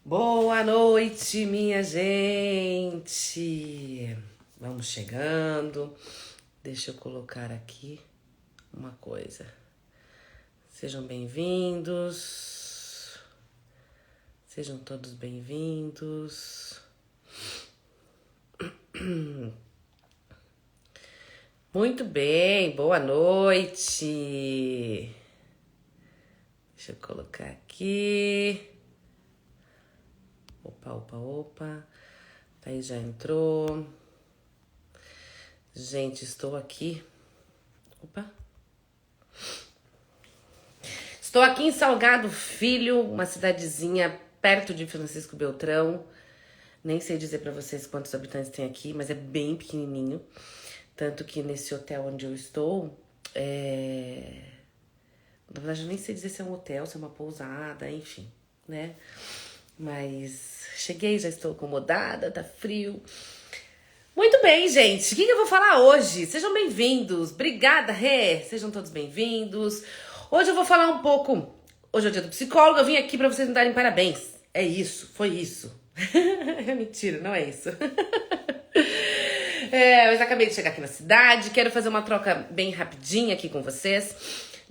Boa noite, minha gente. Vamos chegando. Deixa eu colocar aqui uma coisa. Sejam bem-vindos. Sejam todos bem-vindos. Muito bem, boa noite. Deixa eu colocar aqui. Opa. Aí já entrou. Gente, estou aqui. Estou aqui em Salgado Filho, uma cidadezinha perto de Francisco Beltrão. Nem sei dizer pra vocês quantos habitantes tem aqui, mas é bem pequenininho. Tanto que nesse hotel onde eu estou, na verdade eu nem sei dizer se é um hotel, se é uma pousada, enfim, né? Mas cheguei, já estou acomodada, tá frio. Muito bem, gente. O que eu vou falar hoje? Sejam bem-vindos. Obrigada, Rê. Sejam todos bem-vindos. Hoje eu vou falar um pouco... Hoje é o dia do psicólogo. Eu vim aqui pra vocês me darem parabéns. É isso, foi isso. Mentira, não é isso. Mas acabei de chegar aqui na cidade. Quero fazer uma troca bem rapidinha aqui com vocês.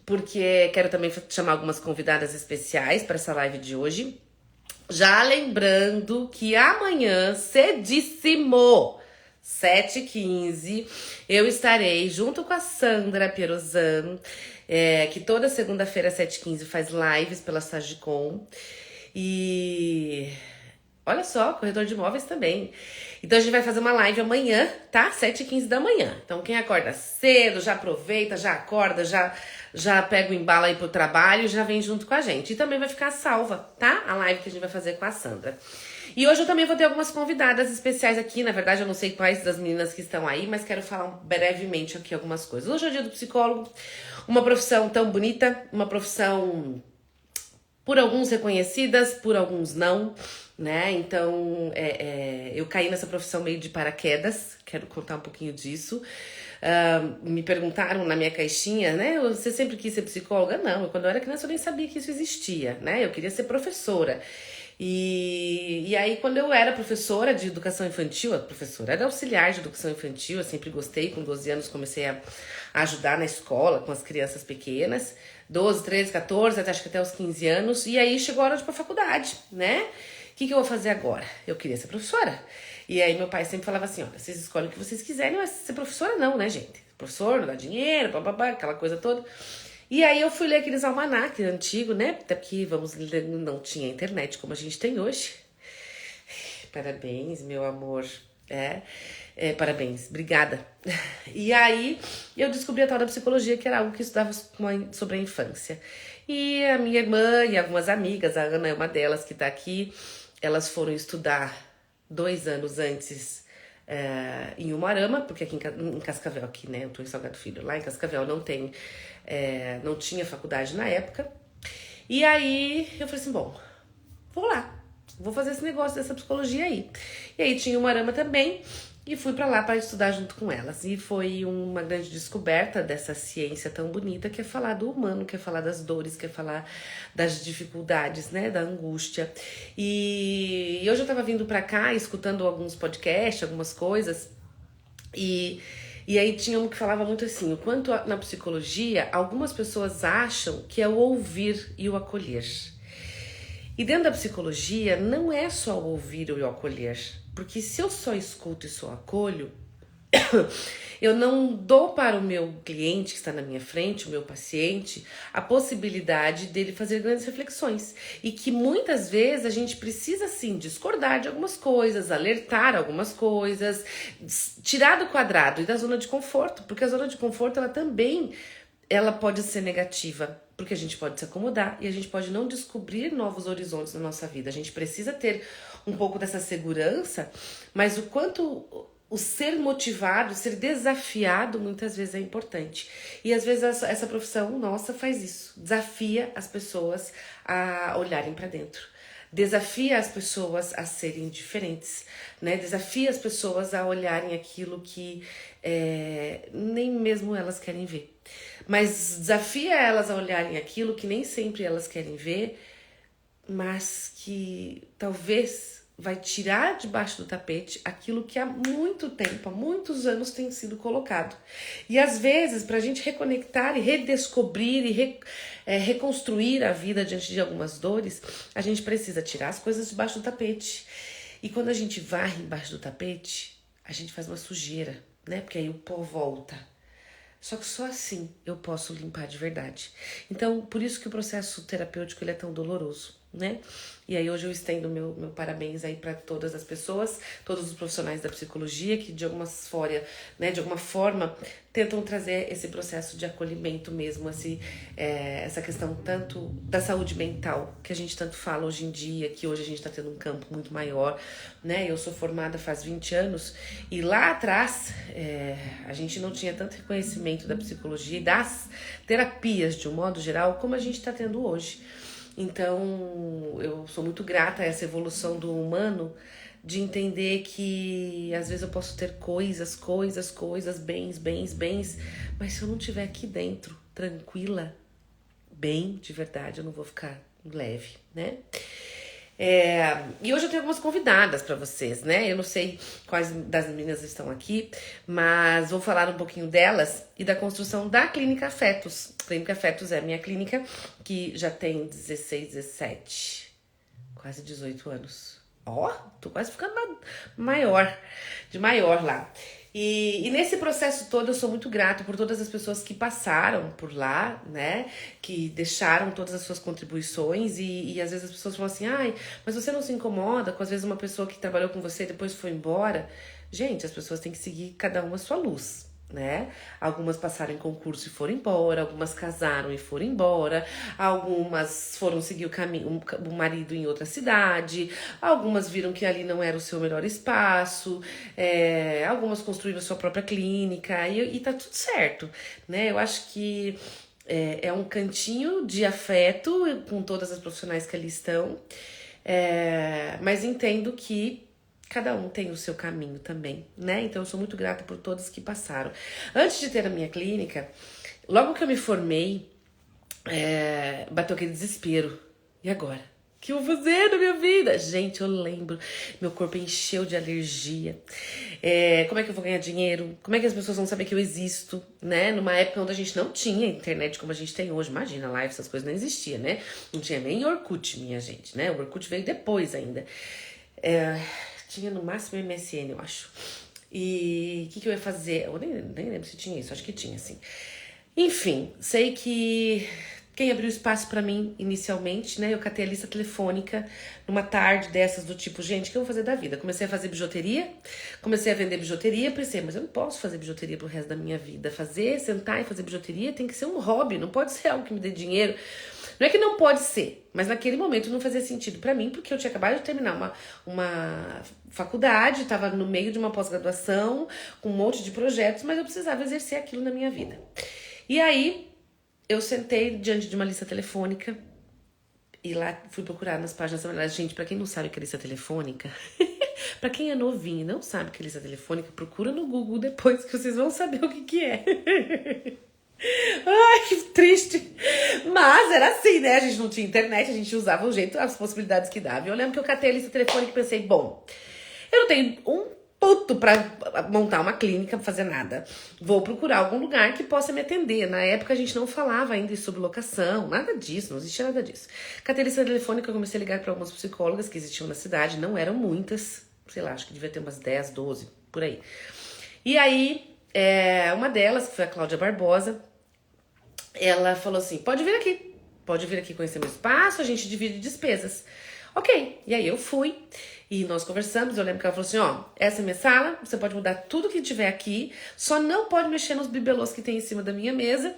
Porque quero também chamar algumas convidadas especiais para essa live de hoje. Já lembrando que amanhã, cedíssimo, 7h15, eu estarei junto com a Sandra Pierosan, que toda segunda-feira, 7h15, faz lives pela Sagicom. E olha só, corretor de imóveis também. Então a gente vai fazer uma live amanhã, tá? 7h15 da manhã. Então quem acorda cedo, já aproveita, já acorda, já pega o embalo aí pro trabalho e já vem junto com a gente. E também vai ficar salva, tá? A live que a gente vai fazer com a Sandra. E hoje eu também vou ter algumas convidadas especiais aqui. Na verdade, eu não sei quais das meninas que estão aí, mas quero falar brevemente aqui algumas coisas. Hoje é o dia do psicólogo. Uma profissão tão bonita, uma profissão por alguns reconhecidas, por alguns não, né? Então, eu caí nessa profissão meio de paraquedas. Quero contar um pouquinho disso. Me perguntaram na minha caixinha, né? Você sempre quis ser psicóloga? Não, quando eu era criança eu nem sabia que isso existia, né? Eu queria ser professora. E aí, quando eu era professora de educação infantil, a professora era auxiliar de educação infantil, eu sempre gostei, com 12 anos comecei a ajudar na escola com as crianças pequenas, 12, 13, 14, acho que até os 15 anos, e aí chegou a hora de ir pra faculdade, né? O que eu vou fazer agora? Eu queria ser professora. E aí meu pai sempre falava assim, olha, vocês escolhem o que vocês quiserem, mas ser professora não, né, gente? Professor, não dá dinheiro, bababá, aquela coisa toda. E aí eu fui ler aqueles almanacs antigos, né? Até porque, não tinha internet como a gente tem hoje. Parabéns, meu amor. Parabéns, obrigada. E aí eu descobri a tal da psicologia, que era algo que eu estudava sobre a infância. E a minha irmã e algumas amigas, a Ana é uma delas que tá aqui, elas foram estudar 2 anos antes em Umuarama, porque aqui em Cascavel, aqui, né? Eu tô em Salgado Filho. Lá em Cascavel não tinha faculdade na época. E aí eu falei assim, bom, vou lá. Vou fazer esse negócio dessa psicologia aí. E aí tinha Umuarama também. E fui pra lá para estudar junto com elas. E foi uma grande descoberta dessa ciência tão bonita, que é falar do humano, que é falar das dores, que é falar das dificuldades, né, da angústia. E hoje eu tava vindo pra cá, escutando alguns podcasts, algumas coisas, e aí tinha um que falava muito assim, o quanto na psicologia, algumas pessoas acham que é o ouvir e o acolher. E dentro da psicologia, não é só o ouvir ou o acolher. Porque se eu só escuto e só acolho, eu não dou para o meu cliente que está na minha frente, o meu paciente, a possibilidade dele fazer grandes reflexões. E que muitas vezes a gente precisa sim discordar de algumas coisas, alertar algumas coisas, tirar do quadrado e da zona de conforto, porque a zona de conforto ela pode ser negativa, porque a gente pode se acomodar e a gente pode não descobrir novos horizontes na nossa vida. A gente precisa ter um pouco dessa segurança, mas o quanto o ser motivado, ser desafiado muitas vezes é importante. E às vezes essa profissão nossa faz isso, desafia as pessoas a olharem para dentro. Desafia as pessoas a serem diferentes, né? Desafia as pessoas a olharem aquilo que nem mesmo elas querem ver. Mas desafia elas a olharem aquilo que nem sempre elas querem ver, mas que talvez vai tirar debaixo do tapete aquilo que há muito tempo, há muitos anos tem sido colocado. E às vezes, para a gente reconectar e redescobrir e reconstruir a vida diante de algumas dores, a gente precisa tirar as coisas debaixo do tapete. E quando a gente varre embaixo do tapete, a gente faz uma sujeira, né? Porque aí o pó volta. Só que só assim eu posso limpar de verdade. Então, por isso que o processo terapêutico ele é tão doloroso, né? E aí hoje eu estendo meu parabéns aí para todas as pessoas, todos os profissionais da psicologia que de alguma forma tentam trazer esse processo de acolhimento mesmo, essa questão tanto da saúde mental, que a gente tanto fala hoje em dia, que hoje a gente está tendo um campo muito maior, né? Eu sou formada faz 20 anos e lá atrás a gente não tinha tanto reconhecimento da psicologia e das terapias de um modo geral como a gente está tendo hoje. Então, eu sou muito grata a essa evolução do humano de entender que às vezes eu posso ter coisas, bens, mas se eu não estiver aqui dentro, tranquila, bem, de verdade, eu não vou ficar leve, né? E hoje eu tenho algumas convidadas para vocês, né? Eu não sei quais das meninas estão aqui, mas vou falar um pouquinho delas e da construção da Clínica Afetos. Clínica Afetos é a minha clínica que já tem 16, 17, quase 18 anos. Tô quase ficando maior lá. E nesse processo todo eu sou muito grata por todas as pessoas que passaram por lá, né? Que deixaram todas as suas contribuições e às vezes as pessoas falam assim, mas você não se incomoda com às vezes uma pessoa que trabalhou com você e depois foi embora? Gente, as pessoas têm que seguir cada uma a sua luz, né? Algumas passaram em concurso e foram embora, algumas casaram e foram embora, algumas foram seguir o caminho, o marido em outra cidade, algumas viram que ali não era o seu melhor espaço, algumas construíram sua própria clínica e tá tudo certo, né? Eu acho que é um cantinho de afeto com todas as profissionais que ali estão, mas entendo que cada um tem o seu caminho também, né? Então eu sou muito grata por todos que passaram. Antes de ter a minha clínica, logo que eu me formei, bateu aquele desespero. E agora? O que eu vou fazer na minha vida? Gente, eu lembro, meu corpo encheu de alergia. Como é que eu vou ganhar dinheiro? Como é que as pessoas vão saber que eu existo, né? Numa época onde a gente não tinha internet como a gente tem hoje. Imagina, live, essas coisas não existiam, né? Não tinha nem Orkut, minha gente, né? O Orkut veio depois ainda. Tinha no máximo MSN, eu acho. E o que eu ia fazer? Eu nem lembro se tinha isso, acho que tinha, sim. Enfim, sei que quem abriu espaço pra mim inicialmente, né? Eu catei a lista telefônica numa tarde dessas do tipo, gente, o que eu vou fazer da vida? Comecei a fazer bijuteria, comecei a vender bijuteria, pensei, mas eu não posso fazer bijuteria pro resto da minha vida. Sentar e fazer bijuteria tem que ser um hobby, não pode ser algo que me dê dinheiro. Não é que não pode ser, mas naquele momento não fazia sentido pra mim, porque eu tinha acabado de terminar uma faculdade, estava no meio de uma pós-graduação, com um monte de projetos, mas eu precisava exercer aquilo na minha vida. E aí, eu sentei diante de uma lista telefônica e lá fui procurar nas páginas amareladas. Gente, pra quem não sabe o que é lista telefônica, pra quem é novinho e não sabe o que é lista telefônica, procura no Google depois que vocês vão saber o que é. Ai, que triste. Mas era assim, né? A gente não tinha internet, a gente usava o jeito, as possibilidades que dava. E eu lembro que eu catei a lista telefônica e pensei, bom, eu não tenho um puto pra montar uma clínica, fazer nada. Vou procurar algum lugar que possa me atender. Na época a gente não falava ainda sobre locação, nada disso, não existia nada disso. Catei a lista telefônica, eu comecei a ligar pra algumas psicólogas que existiam na cidade, não eram muitas, sei lá, acho que devia ter umas 10, 12, por aí. E aí, uma delas, que foi a Cláudia Barbosa, ela falou assim, pode vir aqui conhecer meu espaço, a gente divide despesas. Ok, e aí eu fui e nós conversamos, eu lembro que ela falou assim, essa é minha sala, você pode mudar tudo que tiver aqui, só não pode mexer nos bibelôs que tem em cima da minha mesa,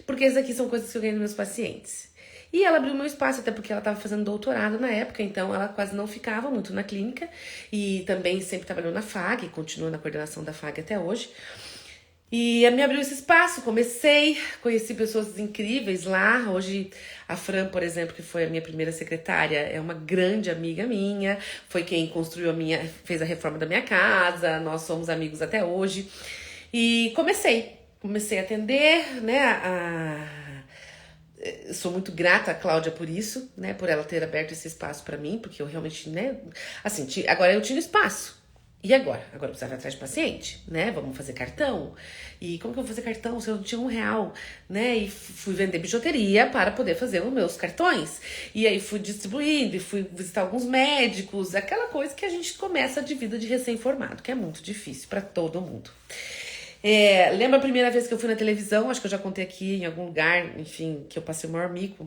porque esses aqui são coisas que eu ganho dos meus pacientes. E ela abriu meu espaço, até porque ela estava fazendo doutorado na época, então ela quase não ficava muito na clínica, e também sempre trabalhou na FAG, continua na coordenação da FAG até hoje. E me abriu esse espaço, conheci pessoas incríveis lá. Hoje a Fran, por exemplo, que foi a minha primeira secretária, é uma grande amiga minha, foi quem construiu fez a reforma da minha casa, nós somos amigos até hoje. E comecei a atender, né, sou muito grata à Cláudia por isso, né? Por ela ter aberto esse espaço pra mim, porque eu realmente, né? Assim, agora eu tinha espaço. E agora? Agora eu precisava ir atrás de paciente, né? Vamos fazer cartão. E como que eu vou fazer cartão se eu não tinha R$ 1, né? E fui vender bijuteria para poder fazer os meus cartões. E aí fui distribuindo e fui visitar alguns médicos, aquela coisa que a gente começa de vida de recém-formado, que é muito difícil para todo mundo. Lembra a primeira vez que eu fui na televisão? Acho que eu já contei aqui em algum lugar, enfim, que eu passei o maior mico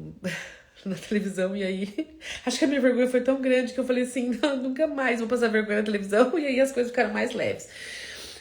na televisão. E aí, acho que a minha vergonha foi tão grande que eu falei assim, não, nunca mais vou passar vergonha na televisão. E aí as coisas ficaram mais leves.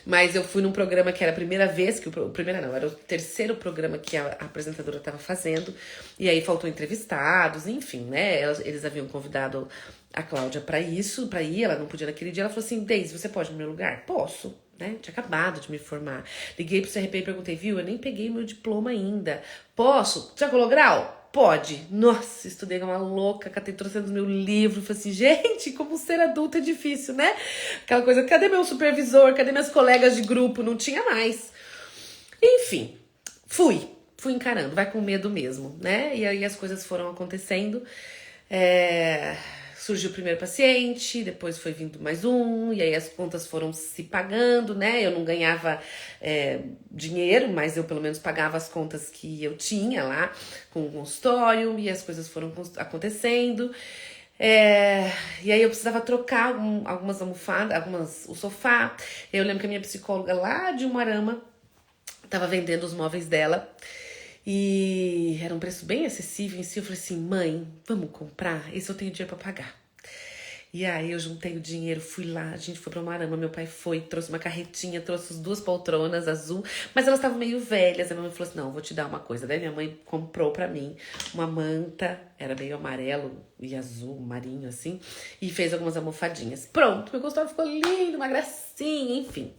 Mas eu fui num programa que era a primeira vez que era o terceiro programa que a apresentadora estava fazendo. E aí faltou entrevistados, enfim, né? Eles haviam convidado a Cláudia para isso, para ir, ela não podia naquele dia. Ela falou assim: Deise, você pode ir no meu lugar? Posso, né? Tinha acabado de me formar. Liguei pro CRP e perguntei, viu? Eu nem peguei meu diploma ainda. Posso? Já colou grau? Pode. Nossa, estudei como uma louca, catei 300 mil livros. Falei assim, gente, como ser adulto é difícil, né? Aquela coisa, cadê meu supervisor? Cadê minhas colegas de grupo? Não tinha mais. Enfim, fui encarando, vai com medo mesmo, né? E aí as coisas foram acontecendo. Surgiu o primeiro paciente, depois foi vindo mais um, e aí as contas foram se pagando, né? Eu não ganhava dinheiro, mas eu pelo menos pagava as contas que eu tinha lá com o consultório, e as coisas foram acontecendo. E aí eu precisava trocar algumas almofadas, o sofá. Eu lembro que a minha psicóloga lá de Umuarama tava vendendo os móveis dela. E era um preço bem acessível em si. Eu falei assim, mãe, vamos comprar? Esse eu tenho dinheiro pra pagar. E aí eu juntei o dinheiro, fui lá, a gente foi pra Umuarama, meu pai foi, trouxe uma carretinha, trouxe as 2 poltronas azul, mas elas estavam meio velhas. A minha mãe falou assim, não, vou te dar uma coisa. Daí minha mãe comprou pra mim uma manta, era meio amarelo e azul, marinho assim, e fez algumas almofadinhas. Pronto, meu consultório ficou lindo, uma gracinha, enfim.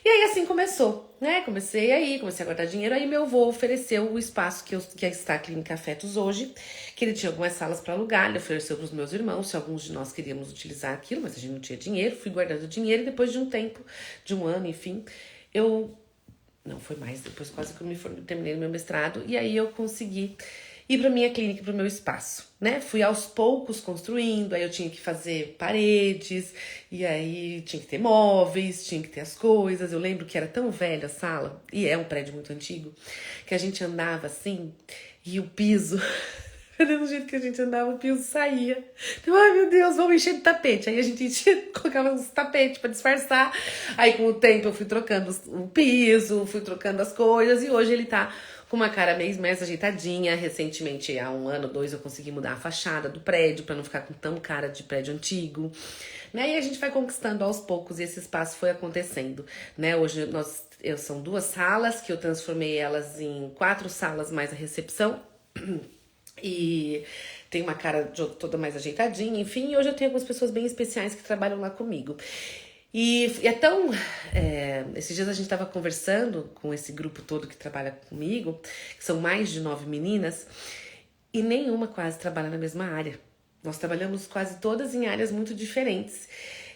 E aí assim começou, né? Comecei a guardar dinheiro. Aí meu avô ofereceu o espaço que está a Clínica Afetos hoje, que ele tinha algumas salas para alugar. Ele ofereceu para os meus irmãos, se alguns de nós queríamos utilizar aquilo, mas a gente não tinha dinheiro. Fui guardando dinheiro e depois de um tempo, de um ano, enfim, não foi mais, depois quase que eu terminei o meu mestrado. E aí eu consegui ir para minha clínica, para o meu espaço, né? Fui aos poucos construindo, aí eu tinha que fazer paredes, e aí tinha que ter móveis, tinha que ter as coisas. Eu lembro que era tão velha a sala, e é um prédio muito antigo, que a gente andava assim, e o piso, do jeito que a gente andava, o piso saía. Então, ai meu Deus, vamos encher de tapete. Aí a gente colocava uns tapetes pra disfarçar. Aí com o tempo eu fui trocando o piso, fui trocando as coisas, e hoje ele tá com uma cara meio mais ajeitadinha. Recentemente, há 1 ano, 2, eu consegui mudar a fachada do prédio pra não ficar com tão cara de prédio antigo, né? E a gente vai conquistando aos poucos, e esse espaço foi acontecendo, né? Hoje são 2 salas, que eu transformei elas em 4 salas mais a recepção. E tem uma cara toda mais ajeitadinha, enfim. E hoje eu tenho algumas pessoas bem especiais que trabalham lá comigo. E é tão... esses dias a gente tava conversando com esse grupo todo que trabalha comigo, que são mais de 9 meninas, e nenhuma quase trabalha na mesma área. Nós trabalhamos quase todas em áreas muito diferentes.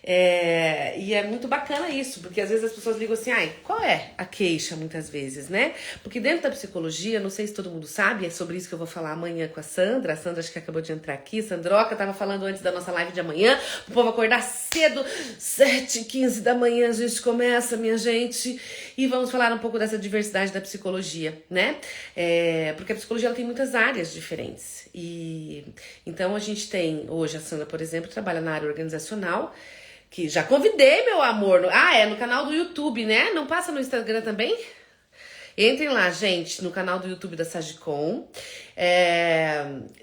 E é muito bacana isso, porque às vezes as pessoas ligam assim, qual é a queixa muitas vezes, né? Porque dentro da psicologia, não sei se todo mundo sabe, é sobre isso que eu vou falar amanhã com a Sandra. A Sandra acho que acabou de entrar aqui. Sandroca tava falando antes da nossa live de amanhã, o povo acordar cedo, 7h15 da manhã a gente começa, minha gente, e vamos falar um pouco dessa diversidade da psicologia, né? Porque a psicologia ela tem muitas áreas diferentes. E então a gente tem, hoje a Sandra, por exemplo, trabalha na área organizacional, que já convidei, meu amor. No canal do YouTube, né? Não passa no Instagram também? Entrem lá, gente, no canal do YouTube da Sagicom.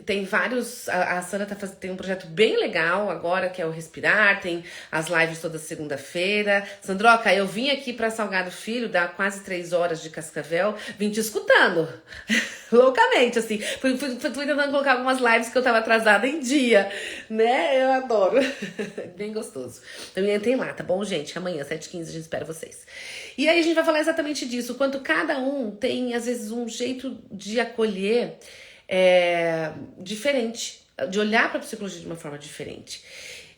Tem vários... A Sandra tem um projeto bem legal agora, que é o Respirar. Tem as lives toda segunda-feira. Sandroca, eu vim aqui pra Salgado Filho, dá quase 3 horas de Cascavel. Vim te escutando. Loucamente, assim. Fui tentando colocar algumas lives que eu tava atrasada em dia, né? Eu adoro. Bem gostoso. Então entrem lá, tá bom, gente? Amanhã, 7h15, a gente espera vocês. E aí a gente vai falar exatamente disso. O quanto cada um tem, às vezes, um jeito de acolher diferente. De olhar pra psicologia de uma forma diferente.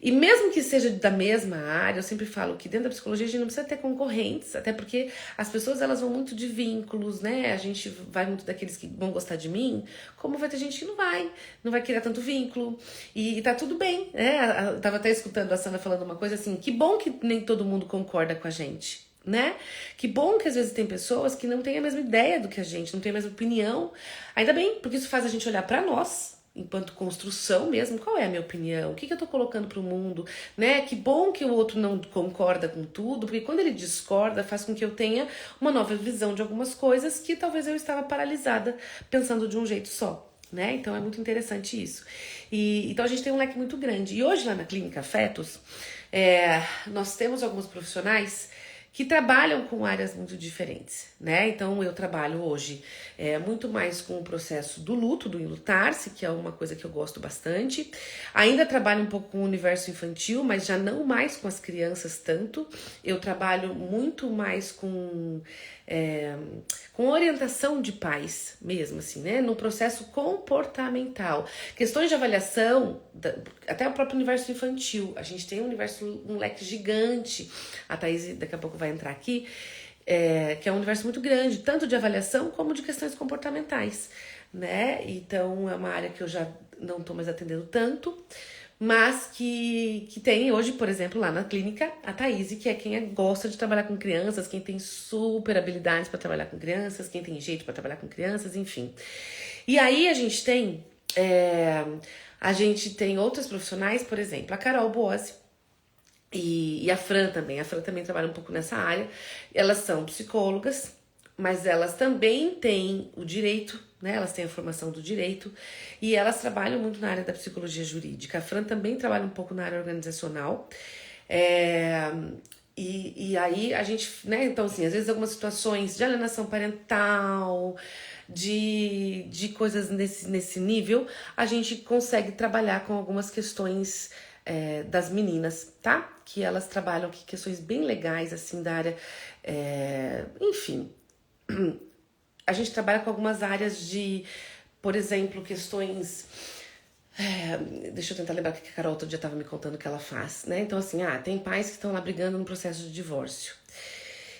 E mesmo que seja da mesma área, eu sempre falo que dentro da psicologia a gente não precisa ter concorrentes, até porque as pessoas elas vão muito de vínculos, né? A gente vai muito daqueles que vão gostar de mim, como vai ter gente que não vai criar tanto vínculo. E tá tudo bem, né? Eu tava até escutando a Sandra falando uma coisa assim, que bom que nem todo mundo concorda com a gente. Né? Que bom que às vezes tem pessoas que não têm a mesma ideia do que a gente, não têm a mesma opinião. Ainda bem, porque isso faz a gente olhar pra nós, enquanto construção mesmo, qual é a minha opinião? O que eu tô colocando pro mundo, né? Que bom que o outro não concorda com tudo, porque quando ele discorda, faz com que eu tenha uma nova visão de algumas coisas que talvez eu estava paralisada pensando de um jeito só. Né? Então é muito interessante isso. Então a gente tem um leque muito grande. E hoje lá na Clínica Fetos, nós temos alguns profissionais que trabalham com áreas muito diferentes, né? Então eu trabalho hoje muito mais com o processo do luto, do enlutar-se, que é uma coisa que eu gosto bastante. Ainda trabalho um pouco com o universo infantil, mas já não mais com as crianças tanto. Eu trabalho muito mais com orientação de pais mesmo, assim, né? No processo comportamental. Questões de avaliação, até o próprio universo infantil. A gente tem um leque gigante. A Thaís daqui a pouco vai entrar aqui, que é um universo muito grande, tanto de avaliação como de questões comportamentais, né? Então é uma área que eu já não tô mais atendendo tanto, mas que tem hoje, por exemplo, lá na clínica, a Thaís, que é quem gosta de trabalhar com crianças, quem tem super habilidades para trabalhar com crianças, quem tem jeito para trabalhar com crianças, enfim. E aí a gente tem outros profissionais, por exemplo, a Carol Boazzi e a Fran também. A Fran também trabalha um pouco nessa área. Elas são psicólogas, mas elas também têm o direito, né? Elas têm a formação do direito e elas trabalham muito na área da psicologia jurídica. A Fran também trabalha um pouco na área organizacional. E aí a gente, né? Então, assim, às vezes algumas situações de alienação parental, de coisas nesse nível, a gente consegue trabalhar com algumas questões das meninas, tá? Que elas trabalham aqui questões bem legais, assim, da área, enfim. A gente trabalha com algumas áreas de, por exemplo, questões... deixa eu tentar lembrar o que a Carol outro dia estava me contando que ela faz, né? Então, assim, tem pais que estão lá brigando no processo de divórcio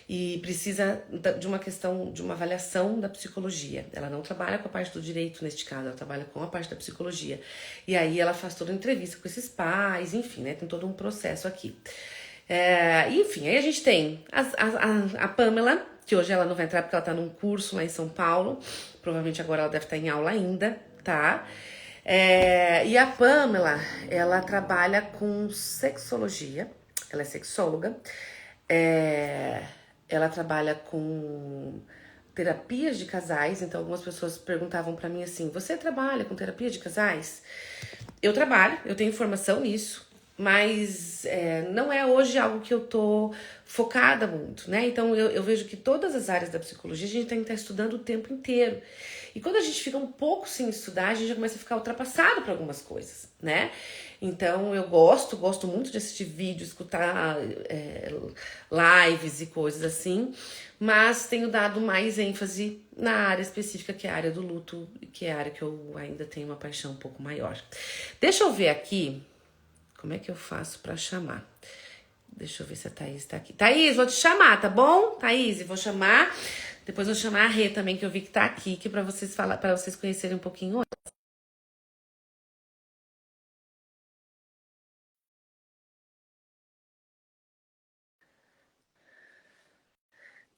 e precisa de uma questão, de uma avaliação da psicologia. Ela não trabalha com a parte do direito neste caso, ela trabalha com a parte da psicologia. E aí ela faz toda uma entrevista com esses pais, enfim, né? Tem todo um processo aqui. Enfim, aí a gente tem a Pamela, que hoje ela não vai entrar porque ela tá num curso lá em São Paulo. Provavelmente agora ela deve estar em aula ainda, tá? E a Pamela, ela trabalha com sexologia, ela é sexóloga, ela trabalha com terapias de casais. Então algumas pessoas perguntavam pra mim assim, você trabalha com terapia de casais? Eu trabalho, eu tenho formação nisso, mas não é hoje algo que eu tô focada muito, né? Então eu vejo que todas as áreas da psicologia a gente tem que estar estudando o tempo inteiro. E quando a gente fica um pouco sem estudar, a gente já começa a ficar ultrapassado por algumas coisas, né? Então eu gosto muito de assistir vídeo, escutar lives e coisas assim, mas tenho dado mais ênfase na área específica, que é a área do luto, que é a área que eu ainda tenho uma paixão um pouco maior. Deixa eu ver aqui como é que eu faço pra chamar. Deixa eu ver se a Thaís tá aqui. Thaís, vou te chamar, tá bom? Thaís, vou chamar. Depois vou chamar a Rê também, que eu vi que tá aqui, que para vocês conhecerem um pouquinho.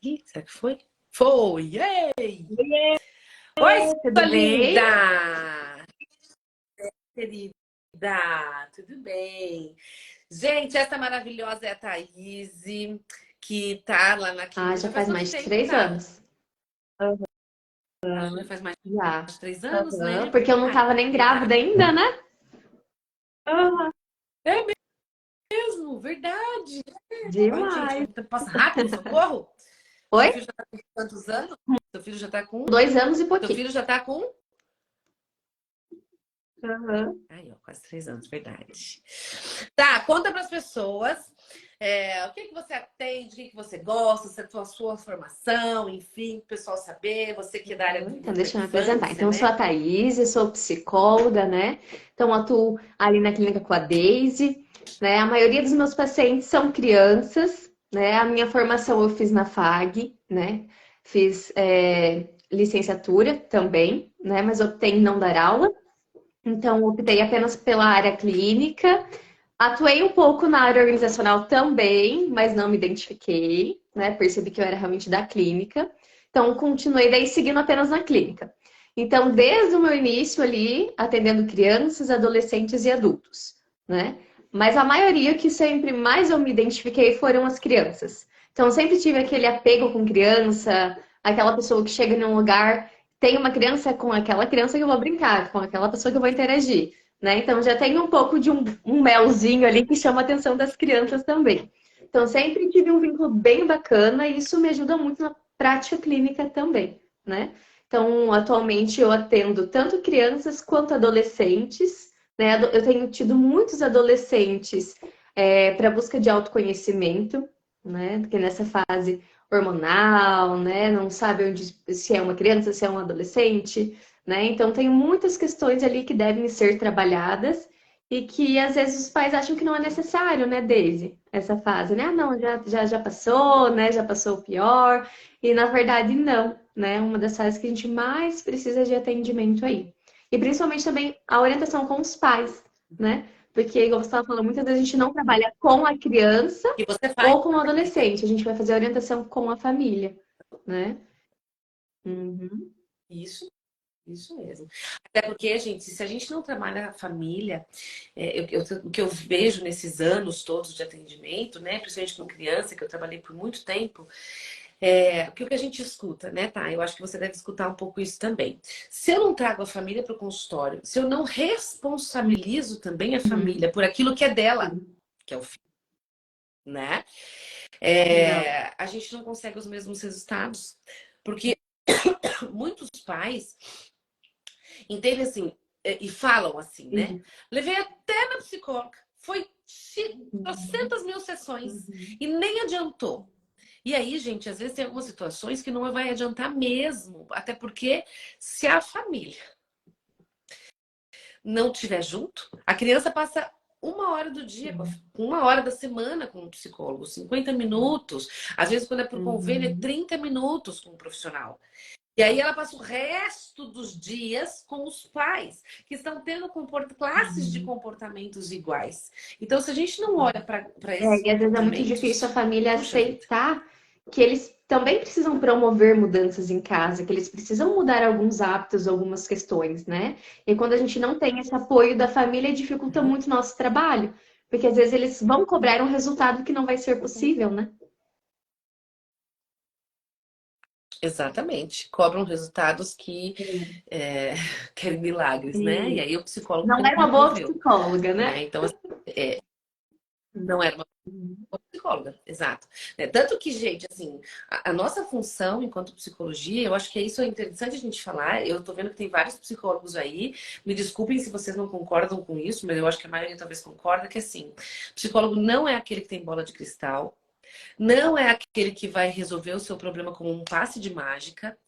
Ih, será que foi? Foi! Yay! Oiê, Oi, sua tudo bem? linda! Querida, tudo bem? Gente, essa maravilhosa é a Thaís, que tá lá na Ah, clínica. já Já faz faz quanto mais de tempo, 3 tá? anos. Ah, Aham, já faz mais já. de 3 anos, Aham, né? porque eu não Ai, tava nem grávida verdade. ainda, né? Aham. É mesmo, verdade. Ai, gente, Demais. o tempo passa rápido, socorro. Seu Oi? filho já tá com quantos anos? Seu filho já tá com? 2 anos e Seu pouquinho. filho já tá com Aham. Aí, ó, quase 3 anos, verdade. Tá, conta para as pessoas o que você atende, o que você gosta, se é a sua formação, enfim, o pessoal saber, você que é da área Então, da deixa eu me apresentar. infância, Então, eu sou né? a Thaís, eu sou psicóloga, né? Então, atuo ali na clínica com a Daisy, né? A maioria dos meus pacientes são crianças, né? A minha formação eu fiz na FAG, né? Fiz licenciatura também, né? Mas optei em não dar aula. Então, optei apenas pela área clínica. Atuei um pouco na área organizacional também, mas não me identifiquei, né? Percebi que eu era realmente da clínica. Então, continuei daí seguindo apenas na clínica. Então, desde o meu início ali, atendendo crianças, adolescentes e adultos, né? Mas a maioria que sempre mais eu me identifiquei foram as crianças. Então, eu sempre tive aquele apego com criança, aquela pessoa que chega em um lugar, tem uma criança com aquela criança que eu vou brincar, com aquela pessoa que eu vou interagir, né? Então já tem um pouco de um melzinho ali que chama a atenção das crianças também. Então sempre tive um vínculo bem bacana e isso me ajuda muito na prática clínica também, né? Então atualmente eu atendo tanto crianças quanto adolescentes, né? Eu tenho tido muitos adolescentes para busca de autoconhecimento, né? Porque nessa fase hormonal, né? Não sabe onde, se é uma criança, se é um adolescente, né? Então tem muitas questões ali que devem ser trabalhadas e que às vezes os pais acham que não é necessário, né, Daisy? Essa fase, né? Ah, não, já passou, né? Já passou o pior. E na verdade não, né? Uma das fases que a gente mais precisa de atendimento aí. E principalmente também a orientação com os pais, né? Porque, igual você estava falando, muitas vezes a gente não trabalha com a criança Que você faz ou com o também, né? adolescente. A gente vai fazer a orientação com a família, né? Uhum, Isso. Isso mesmo. Até porque, gente, se a gente não trabalha a família, o que eu vejo nesses anos todos de atendimento, né, principalmente com criança, que eu trabalhei por muito tempo, que o que a gente escuta, né, tá? Eu acho que você deve escutar um pouco isso também. Se eu não trago a família para o consultório, se eu não responsabilizo também a uhum. família por aquilo que é dela, Sim. que é o filho, né? Não. A gente não consegue os mesmos resultados. Porque muitos pais entendem assim, e falam assim, né? Sim. Levei até na psicóloga, foi Uhum. 300 mil sessões Uhum. e nem adiantou. E aí, gente, às vezes tem algumas situações que não vai adiantar mesmo, até porque se a família não estiver junto, a criança passa 1 hora do dia, Sim. 1 hora da semana com um psicólogo, 50 minutos, às vezes quando é por convênio é Uhum. 30 minutos com um profissional. E aí ela passa o resto dos dias com os pais, que estão tendo classes de Uhum. comportamentos iguais. Então, se a gente não olha para esses E às vezes é muito difícil a comportamentos, família puxa vida. aceitar que eles também precisam promover mudanças em casa, que eles precisam mudar alguns hábitos, algumas questões, né? E quando a gente não tem esse apoio da família, dificulta Uhum. muito o nosso trabalho, porque às vezes eles vão cobrar um resultado que não vai ser possível, né? Exatamente. Cobram resultados que querem milagres, né? E E aí o psicólogo não também é uma não boa proveu, psicóloga, né? né? Então, assim, não era uma psicóloga, exato. Tanto que, gente, assim, a nossa função enquanto psicologia, eu acho que isso é interessante a gente falar. Eu tô vendo que tem vários psicólogos aí. Me desculpem se vocês não concordam com isso, mas eu acho que a maioria talvez concorda que assim, psicólogo não é aquele que tem bola de cristal, não é aquele que vai resolver o seu problema com um passe de mágica.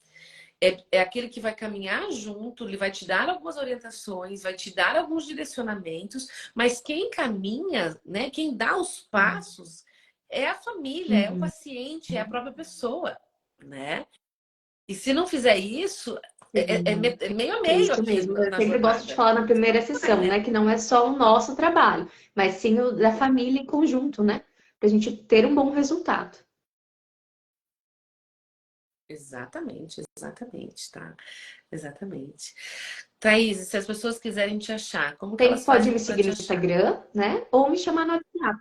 É aquele que vai caminhar junto, ele vai te dar algumas orientações, vai te dar alguns direcionamentos, mas quem caminha, né, quem dá os passos é a família, é o Uhum. paciente, é a própria pessoa, né? E se não fizer isso, Sim. é meio a É meio isso aqui mesmo. Eu na sempre gosto de jornada. falar na primeira Vai, sessão, né? né? Que não é só o nosso trabalho, mas sim o da família em conjunto, né? Pra gente ter um bom resultado. Exatamente, exatamente, tá? Exatamente. Thaís, se as pessoas quiserem te achar, como que Tem, elas pode fazem me para seguir te no achar? Instagram, né? Ou me chamar no WhatsApp.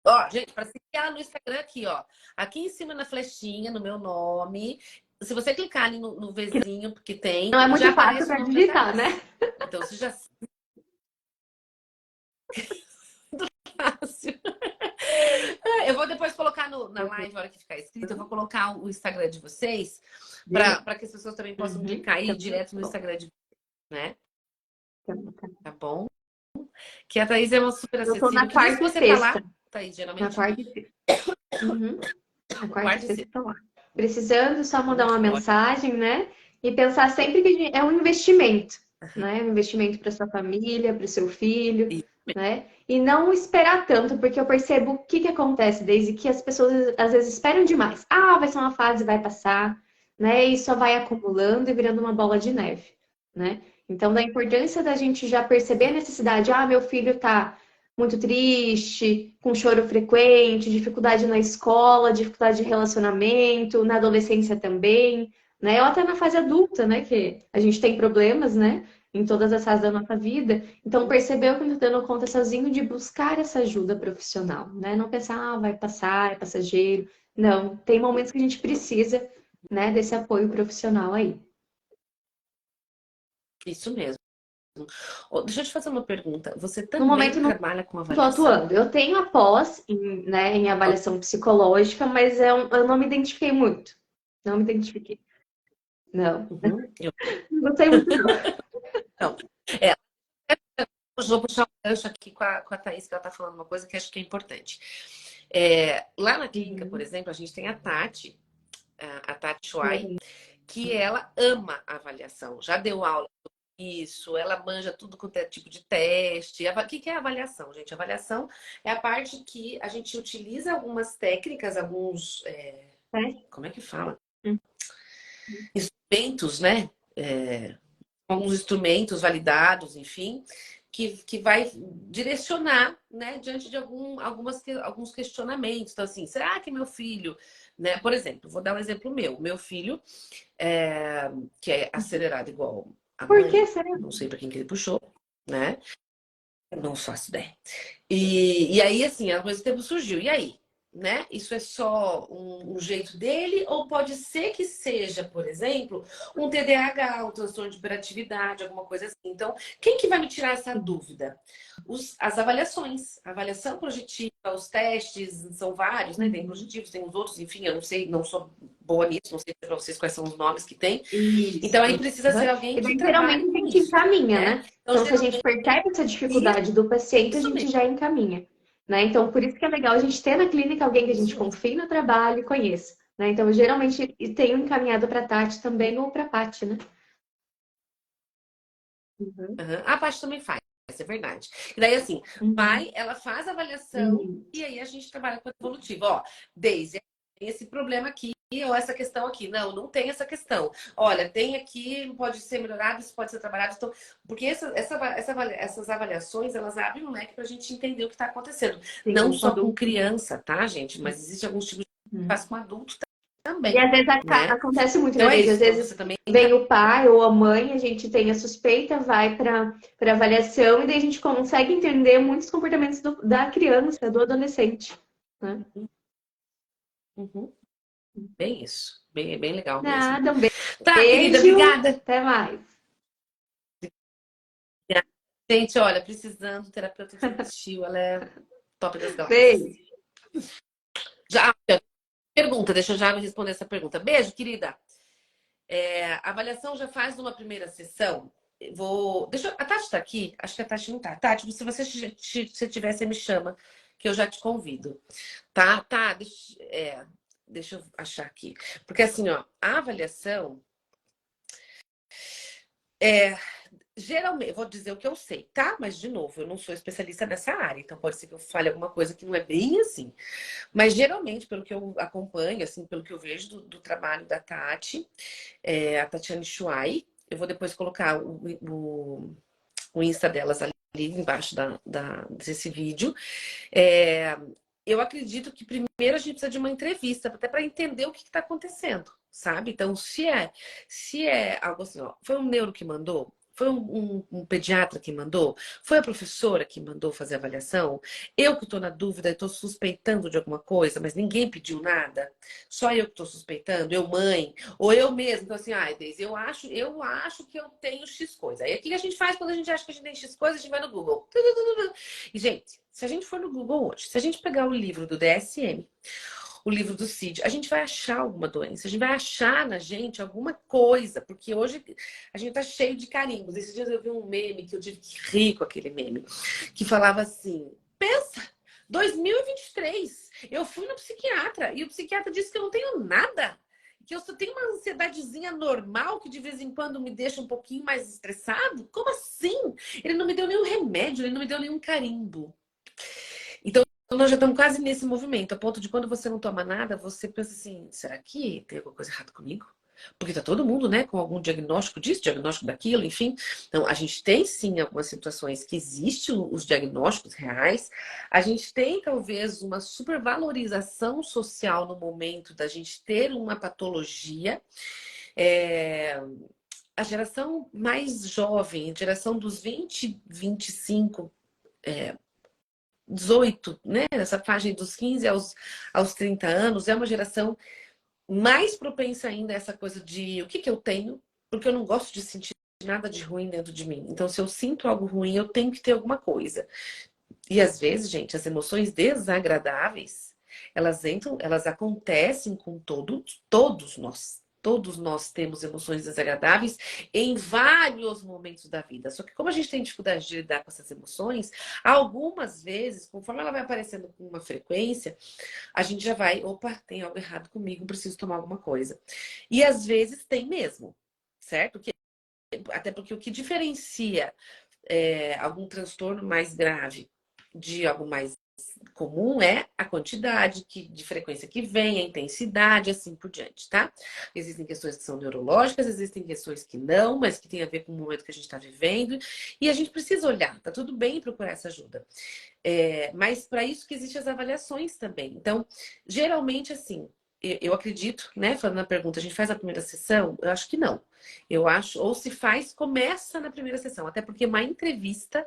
Ó, gente, para seguir ela no Instagram aqui, ó. Aqui em cima na flechinha, no meu nome. Se você clicar ali no Vzinho, porque tem, Não é já muito fácil aparece o para nome da digitar, né? Thaís. Então, você já fácil. Eu vou depois colocar na live, a hora que ficar escrito, eu vou colocar o Instagram de vocês Beleza. para que as pessoas também possam Uhum. clicar e ir Então, direto no bom. Instagram de vocês, né? tá bom? Que a Thaís é uma super Eu tô acessível. na Que dias que quarta e você tá sexta. lá, Thaís, Na geralmente? quarta e sexta. Uhum. Na quarta e Quarta e sexta sexta. tô lá. Precisando, só mandar uma Que ótimo. mensagem, né? E pensar sempre que é um investimento, né? Um investimento para sua família, para o seu filho, Isso né? E não esperar tanto, porque eu percebo o que que acontece, desde que as pessoas às vezes esperam demais. Ah, vai ser uma fase, vai passar, né? E só vai acumulando e virando uma bola de neve, né? Então, da importância da gente já perceber a necessidade, ah, meu filho tá muito triste, com choro frequente, dificuldade na escola, dificuldade de relacionamento, na adolescência também, né? Ou até na fase adulta, né? Que a gente tem problemas, né? Em todas as fases da nossa vida. Então, percebeu que não está dando conta sozinho de buscar essa ajuda profissional, né? Não pensar, ah, vai passar, é passageiro. Não, tem momentos que a gente precisa, né, desse apoio profissional aí. isso mesmo. Ô, deixa eu te fazer uma pergunta. Você No também momento, não trabalha com estou avaliação? atuando. Eu tenho a pós em, né, em avaliação psicológica, mas eu não me identifiquei muito. Não me identifiquei. Não, Uhum. não gostei muito, não. Não. É, eu vou puxar um gancho aqui com a Thaís, que ela está falando uma coisa que acho que é importante. Lá na clínica, por Uhum. exemplo, a gente tem a Tati, a Tati Shuai, Uhum. que ela ama a avaliação. Já deu aula isso, ela manja tudo quanto é tipo de teste. O que que é avaliação, gente? Avaliação é a parte que a gente utiliza algumas técnicas, alguns. É? Como é que fala? Uhum. Instrumentos, né? Alguns instrumentos validados, enfim, que vai direcionar, né, diante de alguns questionamentos. Então, assim, será que meu filho, né? Por exemplo, vou dar um exemplo meu. Meu filho, que é acelerado igual a Por que mãe, será? não sei para quem que ele puxou, né? Eu não faço ideia. E aí, assim, ao mesmo tempo surgiu. E aí? Né? Isso é só um jeito dele? Ou pode ser que seja, por exemplo, um TDAH, um transtorno de hiperatividade, alguma coisa assim. Então, quem que vai me tirar essa dúvida? As avaliações. A avaliação projetiva, os testes, são vários, né? Tem Uhum. projetivos, tem os outros, enfim, eu não sei, não sou boa nisso, não sei para vocês quais são os nomes que tem. Isso. Então, aí precisa ser Uhum. alguém E que daí, trabalhe geralmente, a com gente isso, encaminha, né? né? Então, Então, se a gente geralmente, percebe essa isso dificuldade do paciente, a gente mesmo. já encaminha, né? Então, por isso que é legal a gente ter na clínica alguém que a gente Isso mesmo. confie no trabalho e conheça, né? Então, eu geralmente tenho encaminhado para a Tati também ou para a Paty, né? Uhum. Aham. A parte também faz, é verdade. E daí, assim, Uhum. ela faz a avaliação Uhum. e aí a gente trabalha com a evolutiva. Ó, Daisy, tem esse problema aqui ou essa questão aqui. Não, não tem essa questão. Olha, tem aqui, pode ser melhorado, isso pode ser trabalhado. Então, porque essas avaliações, elas abrem um leque para a gente entender o que está acontecendo. Não Sim, com só com adulto. criança, tá, gente? Mas existe alguns tipos de Uhum. faz com adulto E também, às vezes né? acontece muito, Então né, é Deise? isso. Às Então vezes você também vem o pai ou a mãe, a gente tem a suspeita, vai para avaliação e daí a gente consegue entender muitos comportamentos da criança, do adolescente, né? Uhum. Bem isso. Bem legal mesmo. Nada, um Tá, querida, beijo, obrigada. até mais. Gente, olha, precisando, terapeuta infantil, ela é top das galáxias. Beijo. Já, pergunta, deixa eu já responder essa pergunta. Beijo, querida. A avaliação já faz numa primeira sessão. A Tati tá aqui? Acho que a Tati não tá. Tati, se você se tiver, você me chama, que eu já te convido. Tá? Tá, deixa eu achar aqui. Porque assim, ó, a avaliação é. Geralmente, eu vou dizer o que eu sei, tá? Mas, de novo, eu não sou especialista nessa área, então pode ser que eu fale alguma coisa que não é bem assim. Mas, geralmente, pelo que eu acompanho, assim, pelo que eu vejo do trabalho da Tati, a Tatiane Shuai, eu vou depois colocar o Insta delas ali embaixo desse vídeo. É, eu acredito que primeiro a gente precisa de uma entrevista, até para entender o que está acontecendo, sabe? Então, se é algo assim, ó, foi um neuro que mandou? Foi um pediatra que mandou? Foi a professora que mandou fazer a avaliação? Eu que estou na dúvida, estou suspeitando de alguma coisa, mas ninguém pediu nada? Só eu que estou suspeitando? Eu, mãe? Ou eu mesmo? Então, assim, ai, Deise, eu acho que eu tenho X coisa. Aí, o que a gente faz quando a gente acha que a gente tem X coisa? A gente vai no Google. E, gente, se a gente for no Google hoje, se a gente pegar o livro do DSM, o livro do Cid, a gente vai achar alguma doença, a gente vai achar na gente alguma coisa, porque hoje a gente tá cheio de carimbos. Esses dias eu vi um meme que eu tive que rir com aquele meme, que falava assim: pensa, 2023, eu fui no psiquiatra e o psiquiatra disse que eu não tenho nada, que eu só tenho uma ansiedadezinha normal que de vez em quando me deixa um pouquinho mais estressado. Como assim? Ele não me deu nenhum remédio, ele não me deu nenhum carimbo. Então, nós já estamos quase nesse movimento, a ponto de quando você não toma nada, você pensa assim, será que tem alguma coisa errada comigo? Porque tá todo mundo, né, com algum diagnóstico disso, diagnóstico daquilo, enfim. Então, a gente tem sim algumas situações que existem os diagnósticos reais. A gente tem talvez uma supervalorização social no momento da gente ter uma patologia. É... A geração mais jovem, a geração dos 20, 25, 18, né? Essa faixa dos 15 aos 30 anos, é uma geração mais propensa ainda a essa coisa de o que, que eu tenho, porque eu não gosto de sentir nada de ruim dentro de mim. Então, se eu sinto algo ruim, eu tenho que ter alguma coisa. E às vezes, gente, as emoções desagradáveis, elas entram, elas acontecem com todos nós. Todos nós temos emoções desagradáveis em vários momentos da vida. Só que como a gente tem dificuldade de lidar com essas emoções, algumas vezes, conforme ela vai aparecendo com uma frequência, a gente já vai, opa, tem algo errado comigo, preciso tomar alguma coisa. E às vezes tem mesmo, certo? Até porque o que diferencia algum transtorno mais grave de algo mais comum é a quantidade de frequência que vem, a intensidade, assim por diante, tá? Existem questões que são neurológicas, existem questões que não, mas que tem a ver com o momento que a gente está vivendo. E a gente precisa olhar, tá tudo bem procurar essa ajuda. Mas para isso que existem as avaliações também. Então, geralmente, assim, eu acredito, né? Falando na pergunta, a gente faz a primeira sessão? Eu acho que não. Eu acho, ou se faz, começa na primeira sessão. Até porque uma entrevista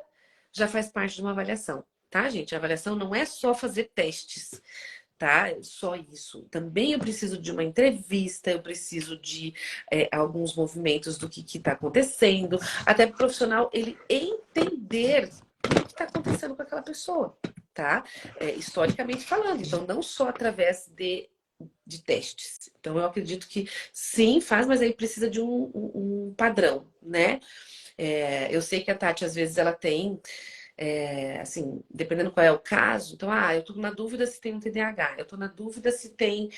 já faz parte de uma avaliação, tá, gente? A avaliação não é só fazer testes, tá? É só isso. Também eu preciso de uma entrevista, eu preciso de alguns movimentos do que está acontecendo, até para o profissional ele entender o que está acontecendo com aquela pessoa, tá? Historicamente falando. Então, não só através de testes. Então, eu acredito que sim, faz, mas aí precisa de um padrão, né? Eu sei que a Tati, às vezes, ela tem, assim, dependendo qual é o caso, então, eu tô na dúvida se tem um TDAH, eu tô na dúvida se tem.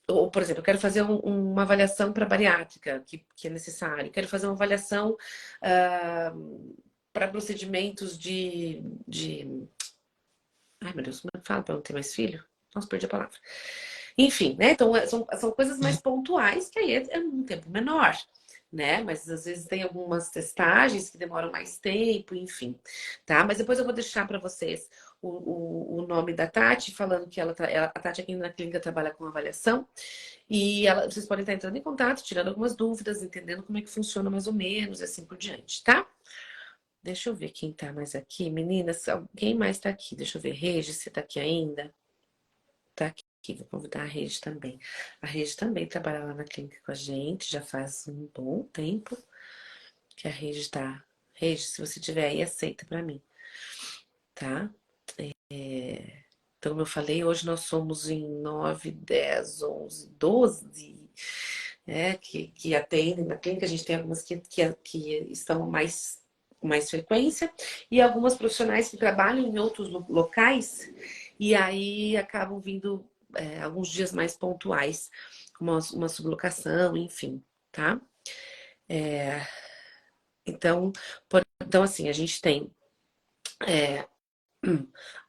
Ou, por exemplo, eu quero fazer uma avaliação para bariátrica, que é necessário, quero fazer uma avaliação para procedimentos de. Ai, meu Deus, como é que fala para não ter mais filho? Nossa, perdi a palavra. Enfim, né? Então, são coisas mais pontuais, que aí é um tempo menor, né? Mas às vezes tem algumas testagens que demoram mais tempo, enfim, tá? Mas depois eu vou deixar para vocês o nome da Tati, falando que a Tati aqui na clínica trabalha com avaliação, e vocês podem estar entrando em contato, tirando algumas dúvidas, entendendo como é que funciona mais ou menos, e assim por diante, tá? Deixa eu ver quem tá mais aqui. Meninas, alguém mais tá aqui? Deixa eu ver. Regis, você tá aqui ainda? Tá aqui. Vou convidar a Regi também. A Regi também trabalha lá na clínica com a gente. Já faz um bom tempo que a Regi tá. Regi, se você tiver aí, aceita pra mim. Tá? Então, como eu falei, hoje nós somos em 9, 10, 11, 12, que atendem na clínica. A gente tem algumas que estão com mais frequência e algumas profissionais que trabalham em outros locais e aí acabam vindo alguns dias mais pontuais, uma sublocação, enfim, tá? Então, então, assim, a gente tem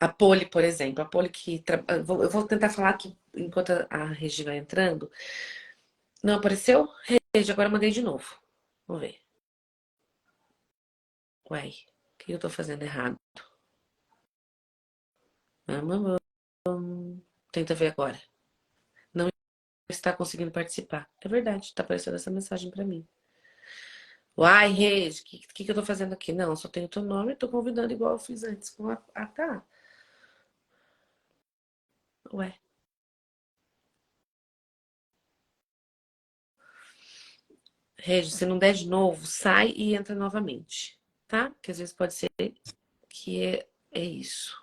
a Poli, por exemplo, a Poli eu vou tentar falar aqui enquanto a Regi vai entrando. Não apareceu? Regi, agora eu mandei de novo. Vamos ver. Uai, o que eu tô fazendo errado? Vamos, tenta ver agora. Não está conseguindo participar. É verdade, tá aparecendo essa mensagem pra mim. Uai, Regi, o que eu tô fazendo aqui? Não, só tenho teu nome e tô convidando igual eu fiz antes com a. Ah, tá. Ué. Regi, se não der de novo, sai e entra novamente, tá? Porque às vezes pode ser que é isso.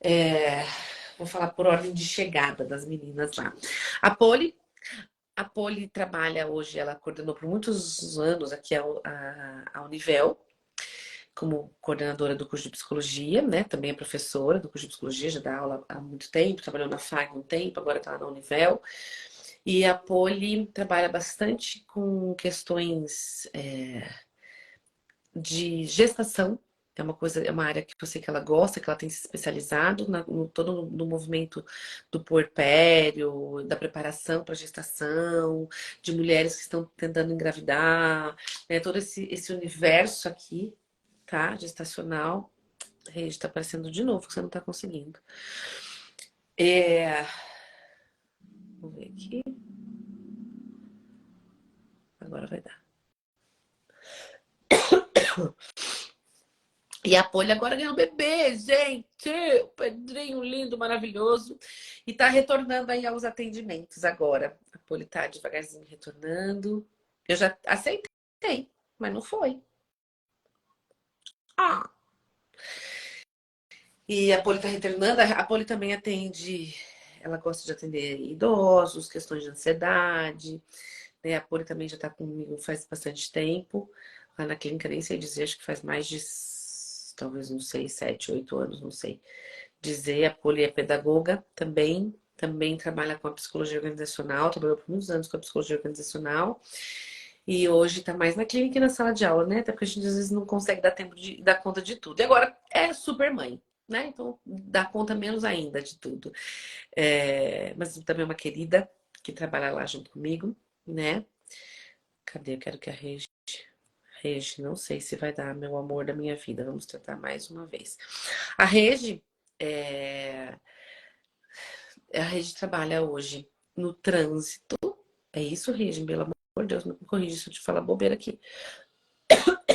É, vou falar por ordem de chegada das meninas lá. A Poli, a Poli trabalha hoje, ela coordenou por muitos anos aqui a Univel, como coordenadora do curso de psicologia, né? Também é professora do curso de psicologia, já dá aula há muito tempo, trabalhou na FAG há um tempo, agora está na Univel. E a Poli trabalha bastante com questões de gestação. É uma coisa, é uma área que eu sei que ela gosta, que ela tem se especializado todo no movimento do puerpério, da preparação para a gestação, de mulheres que estão tentando engravidar, né? Todo esse universo aqui, tá? Gestacional. Rede, tá aparecendo de novo, que você não tá conseguindo. Vamos ver aqui. Agora vai dar. E a Poli agora ganhou um bebê, gente! O Pedrinho lindo, maravilhoso. E tá retornando aí aos atendimentos agora. A Poli tá devagarzinho retornando. Eu já aceitei, mas não foi. Ah! E a Poli tá retornando. A Poli também atende. Ela gosta de atender idosos, questões de ansiedade. Né? A Poli também já tá comigo faz bastante tempo. Lá na clínica, nem sei dizer, acho que faz mais de, talvez, não sei, 7, 8 anos, não sei dizer. A Poli é pedagoga também trabalha com a psicologia organizacional, trabalhou por muitos anos com a psicologia organizacional. E hoje está mais na clínica e na sala de aula, né? Até porque a gente às vezes não consegue dar tempo de dar conta de tudo. E agora é super mãe, né? Então dá conta menos ainda de tudo. Mas também é uma querida que trabalha lá junto comigo, né? Cadê? Eu quero que a Regi, não sei se vai dar meu amor da minha vida. Vamos tentar mais uma vez. A Regi, a Regi trabalha hoje no trânsito. É isso, Regi? Pelo amor de Deus, não me corrija se eu te falar bobeira aqui.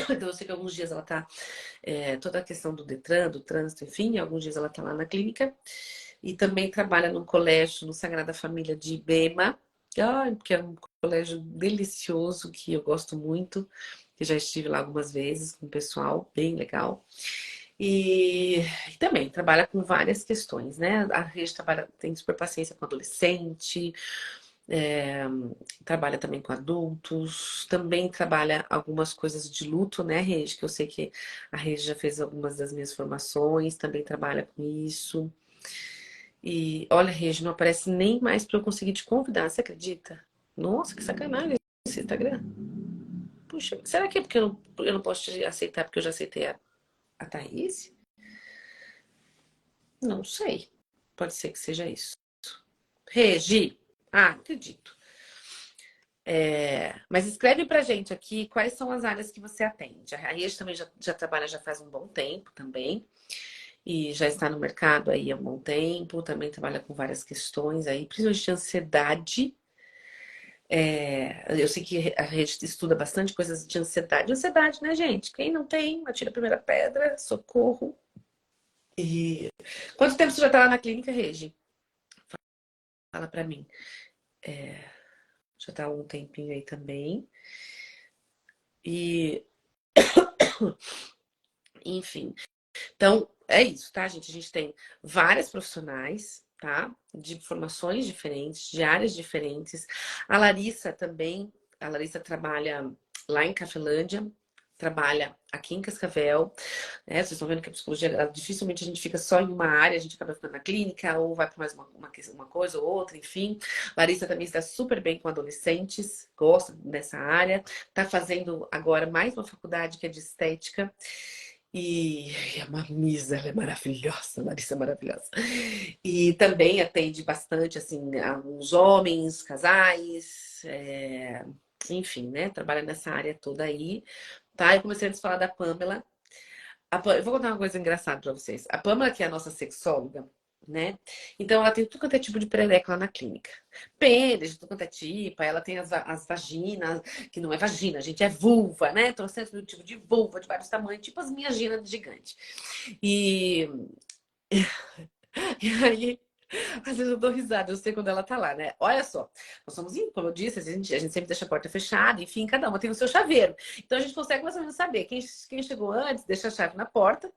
Então, eu sei que alguns dias ela tá. Toda a questão do Detran, do trânsito, enfim, alguns dias ela tá lá na clínica. E também trabalha num colégio, no Sagrada Família de Ibema. Ai, que é um colégio delicioso, que eu gosto muito. Que já estive lá algumas vezes com o pessoal, bem legal. E também trabalha com várias questões, né? A rede trabalha, tem super paciência com adolescente, é, trabalha também com adultos, também trabalha algumas coisas de luto, né, Rede? Que eu sei que a Rede já fez algumas das minhas formações, também trabalha com isso. E olha, Rede, não aparece nem mais para eu conseguir te convidar, você acredita? Nossa, que sacanagem esse Instagram. Puxa, será que é porque eu não posso te aceitar porque eu já aceitei a Thaís? Não sei. Pode ser que seja isso. Regi, acredito. Mas escreve pra gente aqui quais são as áreas que você atende. A Regi também já trabalha já faz um bom tempo também. E já está no mercado aí há um bom tempo. Também trabalha com várias questões aí, principalmente de ansiedade. Eu sei que a rede estuda bastante coisas de ansiedade. Ansiedade, né, gente? Quem não tem, atira a primeira pedra, socorro. E quanto tempo você já tá lá na clínica, Regi? Fala pra mim. Já tá há um tempinho aí também. E, enfim. Então, é isso, tá, gente? A gente tem várias profissionais, tá? De formações diferentes, de áreas diferentes. A Larissa também. A Larissa trabalha lá em Cafelândia, trabalha aqui em Cascavel, né? Vocês estão vendo que a psicologia, dificilmente a gente fica só em uma área, a gente acaba ficando na clínica, ou vai para mais uma coisa ou outra, enfim. Larissa também está super bem com adolescentes, gosta dessa área, está fazendo agora mais uma faculdade que é de estética. E a Mamisa, ela é maravilhosa, a Larissa é maravilhosa. E também atende bastante, assim, alguns homens, casais, enfim, né? Trabalha nessa área toda aí. Tá? Eu comecei antes a falar da Pamela. Eu vou contar uma coisa engraçada pra vocês. A Pamela, que é a nossa sexóloga, né? Então ela tem tudo quanto é tipo de perereca lá na clínica. Pênis, de tudo quanto é tipo. Aí ela tem as vaginas, que não é vagina, gente, é vulva, né? Trocentos mil tipo de vulva, de vários tamanhos, tipo as minhas ginas gigantes. E, e aí Às vezes eu dou risada, eu sei quando ela tá lá, né? Olha só, nós somos, como eu disse, a gente sempre deixa a porta fechada, enfim, cada uma tem o seu chaveiro. Então a gente consegue mais ou menos saber quem chegou antes, deixa a chave na porta,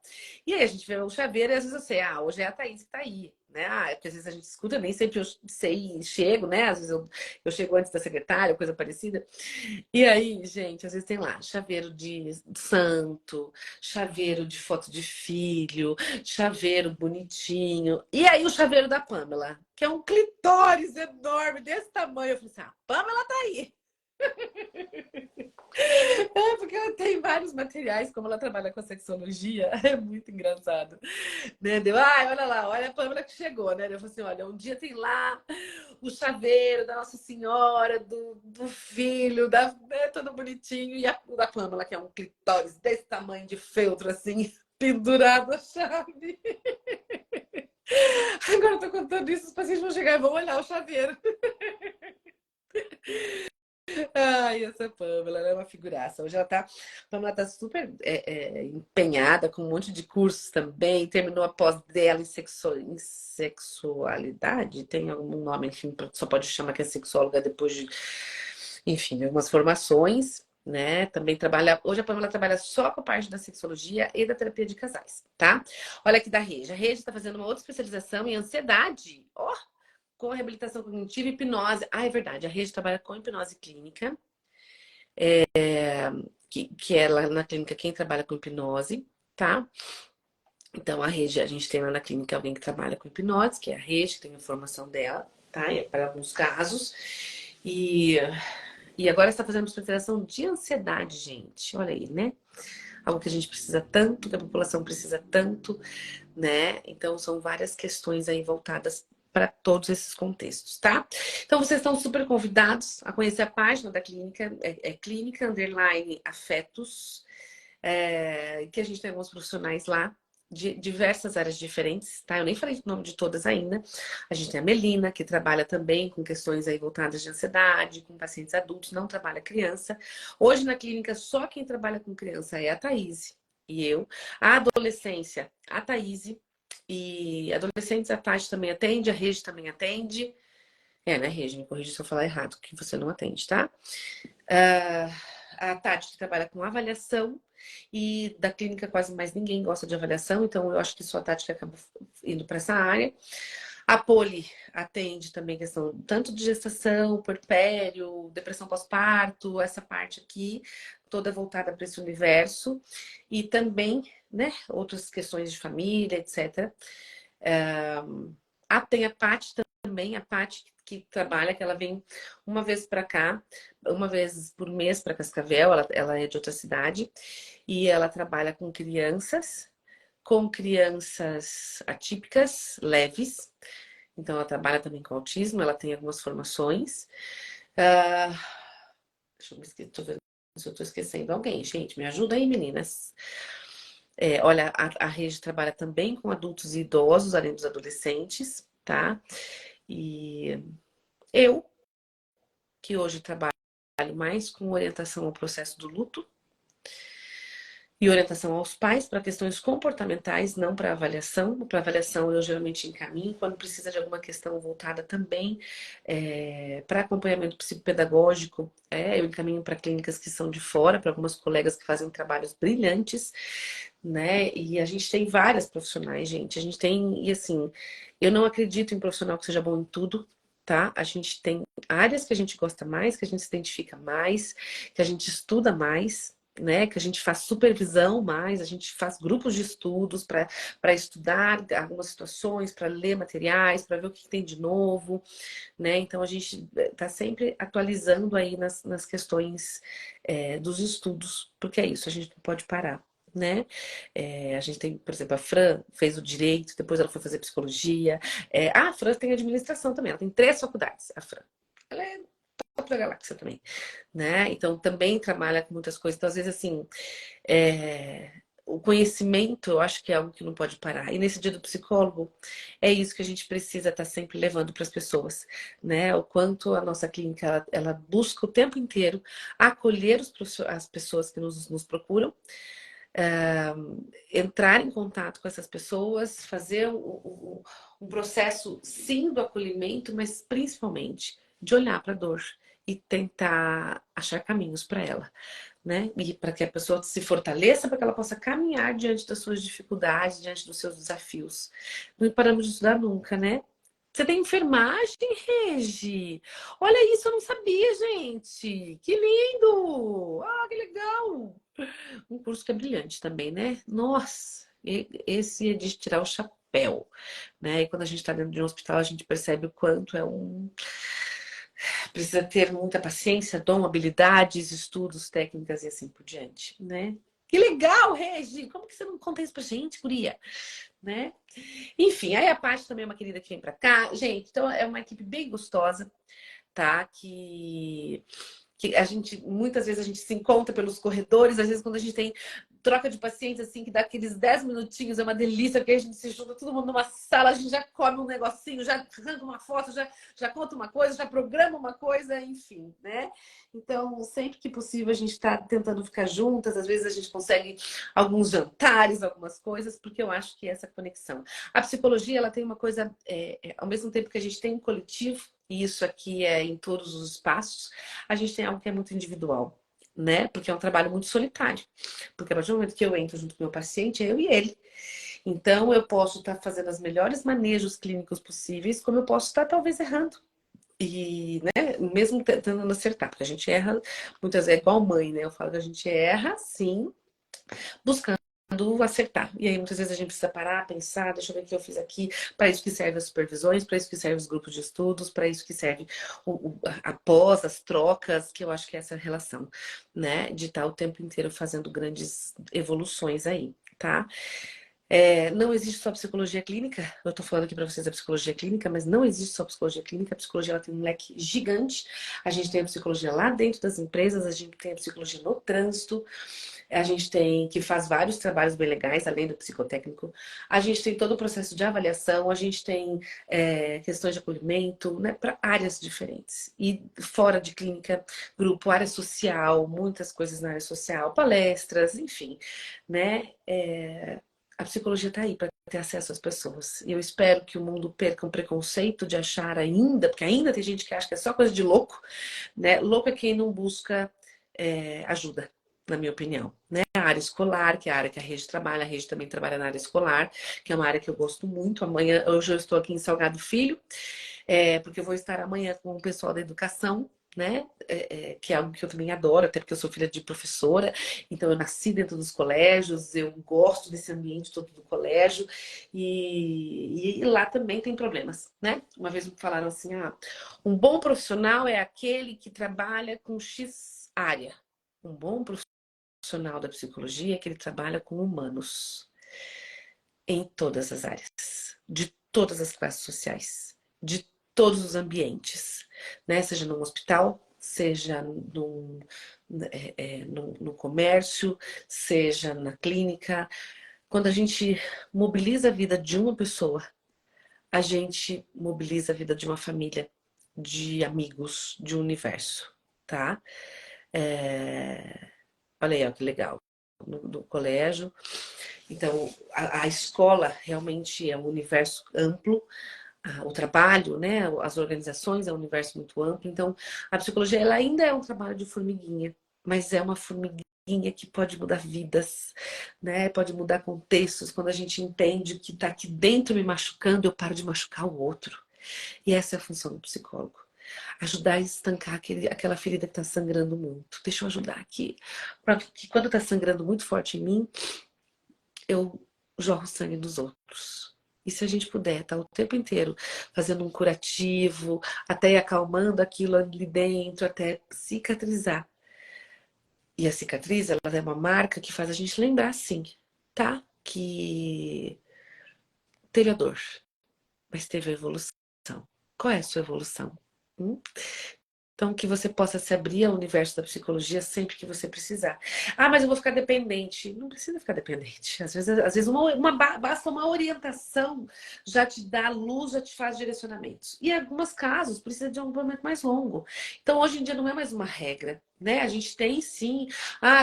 e aí a gente vê o chaveiro e às vezes eu sei, ah, hoje é a Thaís que tá aí, né? Ah, é porque às vezes a gente escuta, nem sempre eu sei e chego, né? Às vezes eu chego antes da secretária, coisa parecida. E aí, gente, às vezes tem lá chaveiro de santo, chaveiro de foto de filho, chaveiro bonitinho. E aí o chaveiro da Pamela, que é um clitóris enorme, desse tamanho. Eu falei assim, ah, a Pamela tá aí. É, porque ela tem vários materiais, como ela trabalha com a sexologia, é muito engraçado. Né? Deu, ai, olha lá, olha a Pamela que chegou, né? Eu falei assim, olha, um dia tem lá o chaveiro da Nossa Senhora, do filho, né, todo bonitinho, e o da Pamela, que é um clitóris desse tamanho de feltro, assim, pendurado a chave. Agora eu tô contando isso, os pacientes vão chegar e vão olhar o chaveiro. Ai, essa Pamela, ela é uma figuraça. Hoje a Pamela tá super empenhada com um monte de cursos também. Terminou a pós dela em sexualidade. Tem algum nome, enfim, só pode chamar que é sexóloga depois de, enfim, de algumas formações, né? Também trabalha. Hoje a Pamela trabalha só com a parte da sexologia e da terapia de casais, tá? Olha aqui da Rede. A Rede está fazendo uma outra especialização em ansiedade. Ó, com reabilitação cognitiva e hipnose. Ah, é verdade. A Rede trabalha com hipnose clínica, que é lá na clínica quem trabalha com hipnose, tá? Então, a Rede, a gente tem lá na clínica alguém que trabalha com hipnose, que é a Rede, que tem a formação dela, tá? É para alguns casos. E, e agora está fazendo uma especialização de ansiedade, gente. Olha aí, né? Algo que a gente precisa tanto, que a população precisa tanto, né? Então, são várias questões aí voltadas para todos esses contextos, tá? Então, vocês estão super convidados a conhecer a página da clínica, Clínica Underline Afetos, que a gente tem alguns profissionais lá de diversas áreas diferentes, tá? Eu nem falei o nome de todas ainda. A gente tem a Melina, que trabalha também com questões aí voltadas de ansiedade, com pacientes adultos, não trabalha criança. Hoje na clínica, só quem trabalha com criança é a Thaís e eu. A adolescência, a Thaís. E adolescentes, a Tati também atende, a Regi também atende. Né, Regi? Me corrija se eu falar errado, que você não atende, tá? A Tati que trabalha com avaliação e da clínica quase mais ninguém gosta de avaliação, então eu acho que só a Tati que acaba indo para essa área. A Poli atende também questão tanto de gestação, puerpério, depressão pós-parto, essa parte aqui, toda voltada para esse universo. E também, né, outras questões de família, etc. Tem a Paty também, a Paty que trabalha, que ela vem uma vez para cá, uma vez por mês para Cascavel, ela é de outra cidade, e ela trabalha com crianças atípicas, leves, então ela trabalha também com autismo, ela tem algumas formações. Deixa eu me esquecer, tô vendo se eu tô esquecendo alguém, gente, me ajuda aí, meninas. Olha, a Rede trabalha também com adultos e idosos, além dos adolescentes, tá? E eu, que hoje trabalho mais com orientação ao processo do luto e orientação aos pais para questões comportamentais, não para avaliação. Para avaliação eu geralmente encaminho quando precisa de alguma questão voltada também para acompanhamento psicopedagógico. Eu encaminho para clínicas que são de fora, para algumas colegas que fazem trabalhos brilhantes, né? E a gente tem várias profissionais, gente. A gente tem, e assim, eu não acredito em profissional que seja bom em tudo, tá? A gente tem áreas que a gente gosta mais, que a gente se identifica mais, que a gente estuda mais, né? Que a gente faz supervisão mais, a gente faz grupos de estudos para estudar algumas situações, para ler materiais, para ver o que tem de novo, né? Então a gente está sempre atualizando aí nas questões dos estudos, porque é isso, a gente não pode parar. Né? A gente tem, por exemplo, a Fran fez o direito, depois ela foi fazer psicologia. A Fran tem administração também, ela tem 3 faculdades, a Fran. Ela é top da galáxia também, né? Então também trabalha com muitas coisas. Então, às vezes, assim, o conhecimento, eu acho que é algo que não pode parar. E nesse dia do psicólogo, é isso que a gente precisa estar sempre levando para as pessoas, né? O quanto a nossa clínica, ela busca o tempo inteiro acolher as pessoas que nos procuram, entrar em contato com essas pessoas, fazer um processo, sim, do acolhimento, mas principalmente de olhar para a dor e tentar achar caminhos para ela, né? E para que a pessoa se fortaleça, para que ela possa caminhar diante das suas dificuldades, diante dos seus desafios. Não paramos de estudar nunca, né? Você tem enfermagem, Regi? Olha isso, eu não sabia, gente. Que lindo! Ah, que legal! Um curso que é brilhante também, né? Nossa, esse é de tirar o chapéu, né? E quando a gente está dentro de um hospital, a gente percebe o quanto é um. Precisa ter muita paciência, dom, habilidades, estudos, técnicas e assim por diante, né? Que legal, Regi! Como que você não conta isso pra gente, guria? Né? Enfim, aí a Paty também é uma querida que vem pra cá. Gente, então é uma equipe bem gostosa, tá? Que a gente, muitas vezes a gente se encontra pelos corredores, às vezes quando a gente tem troca de pacientes, assim, que dá aqueles 10 minutinhos, é uma delícia, porque a gente se junta todo mundo numa sala, a gente já come um negocinho, já arranca uma foto, já conta uma coisa, já programa uma coisa, enfim, né? Então, sempre que possível, a gente está tentando ficar juntas, às vezes a gente consegue alguns jantares, algumas coisas, porque eu acho que essa conexão. A psicologia, ela tem uma coisa, ao mesmo tempo que a gente tem um coletivo, e isso aqui é em todos os espaços, a gente tem algo que é muito individual, né? Porque é um trabalho muito solitário. Porque a partir do momento que eu entro junto com o meu paciente, é eu e ele. Então, eu posso estar fazendo os melhores manejos clínicos possíveis, como eu posso estar talvez errando. E, né, mesmo tentando acertar, porque a gente erra, muitas vezes é igual mãe, né? Eu falo que a gente erra, sim, buscando acertar. E aí, muitas vezes, a gente precisa parar, pensar, deixa eu ver o que eu fiz aqui. Para isso que servem as supervisões, para isso que servem os grupos de estudos, para isso que serve após as trocas, que eu acho que é essa relação, né? De estar o tempo inteiro fazendo grandes evoluções aí, tá? Não existe só psicologia clínica, eu tô falando aqui para vocês da psicologia clínica, mas não existe só psicologia clínica, a psicologia ela tem um leque gigante, a gente tem a psicologia lá dentro das empresas, a gente tem a psicologia no trânsito, a gente tem que faz vários trabalhos bem legais, além do psicotécnico, a gente tem todo o processo de avaliação, a gente tem questões de acolhimento, né, para áreas diferentes, e fora de clínica, grupo, área social, muitas coisas na área social, palestras, enfim, né, a psicologia está aí para ter acesso às pessoas. E eu espero que o mundo perca um preconceito de achar ainda, porque ainda tem gente que acha que é só coisa de louco, né? Louco é quem não busca ajuda, na minha opinião. Né? A área escolar, que é a área que a Rede trabalha, a Rede também trabalha na área escolar, que é uma área que eu gosto muito. Amanhã, hoje eu estou aqui em Salgado Filho, porque eu vou estar amanhã com o pessoal da educação, né? Que é algo que eu também adoro, até porque eu sou filha de professora, então eu nasci dentro dos colégios, eu gosto desse ambiente todo do colégio, e lá também tem problemas, né? Uma vez me falaram assim, um bom profissional é aquele que trabalha com X área. Um bom profissional da psicologia é que ele trabalha com humanos em todas as áreas, de todas as classes sociais, de todos os ambientes, né? Seja num hospital, seja no comércio, seja na clínica. Quando a gente mobiliza a vida de uma pessoa, a gente mobiliza a vida de uma família, de amigos, de um universo, tá? Olha aí, ó, que legal. No colégio. Então, a escola realmente é um universo amplo, o trabalho, né, as organizações é um universo muito amplo. Então, a psicologia ela ainda é um trabalho de formiguinha, mas é uma formiguinha que pode mudar vidas, né? Pode mudar contextos. Quando a gente entende que está aqui dentro me machucando, eu paro de machucar o outro. E essa é a função do psicólogo. Ajudar a estancar aquela ferida que está sangrando muito. Deixa eu ajudar aqui. Porque quando está sangrando muito forte em mim, eu jorro sangue dos outros. E se a gente puder estar o tempo inteiro fazendo um curativo, até ir acalmando aquilo ali dentro, até cicatrizar. E a cicatriz, ela é uma marca que faz a gente lembrar, sim, tá? Que teve a dor, mas teve a evolução. Qual é a sua evolução? Hum? Então, que você possa se abrir ao universo da psicologia sempre que você precisar. Mas eu vou ficar dependente. Não precisa ficar dependente. Às vezes basta uma orientação, já te dá luz, já te faz direcionamentos. E em alguns casos, precisa de um momento mais longo. Então, hoje em dia, não é mais uma regra. né? A gente tem sim.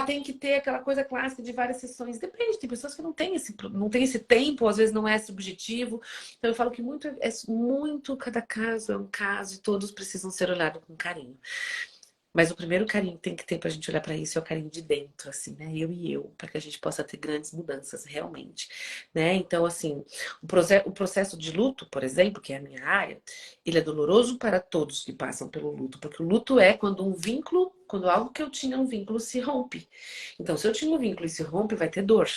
Tem que ter aquela coisa clássica de várias sessões. Depende, tem pessoas que não têm esse tempo, às vezes não é esse objetivo. Então eu falo que muito, cada caso é um caso e todos precisam ser olhados com carinho. Mas o primeiro carinho que tem que ter pra gente olhar pra isso é o carinho de dentro, assim, né? Eu e eu, para que a gente possa ter grandes mudanças realmente, né? Então, assim, o processo de luto, por exemplo, que é a minha área, ele é doloroso para todos que passam pelo luto, porque o luto é quando algo que eu tinha um vínculo se rompe. Então, se eu tinha um vínculo e se rompe, vai ter dor.